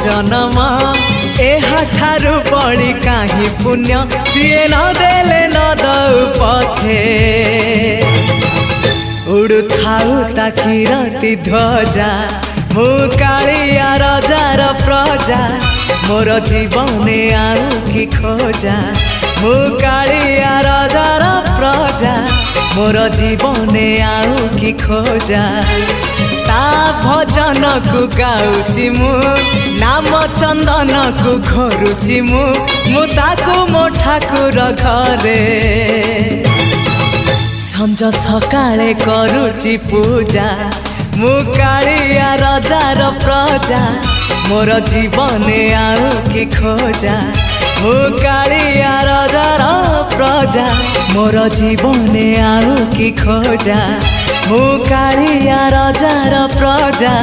जन्म एहाठारु बड़ी काहि पुण्य सीए न देले न दउ पछे उड़ु थाउ ताकि राति ध्वजा मु कालिया रजार प्रजा मोर जीवने आउ कि खोजा मु कालिया रजार प्रजा मोर जीवने आउ कि खोजा ता भजन को गाउची मु नाम चंदन को घरुची मु ताकू मो ठाकुर घरे संज सकाळे करुची पूजा मु कालिया रजार प्रजा मोर जीवने आउ कि खोजा मु कालिया रजार प्रजा मोर जीवने आउ कि खोजा मु कालिया रजार प्रजा।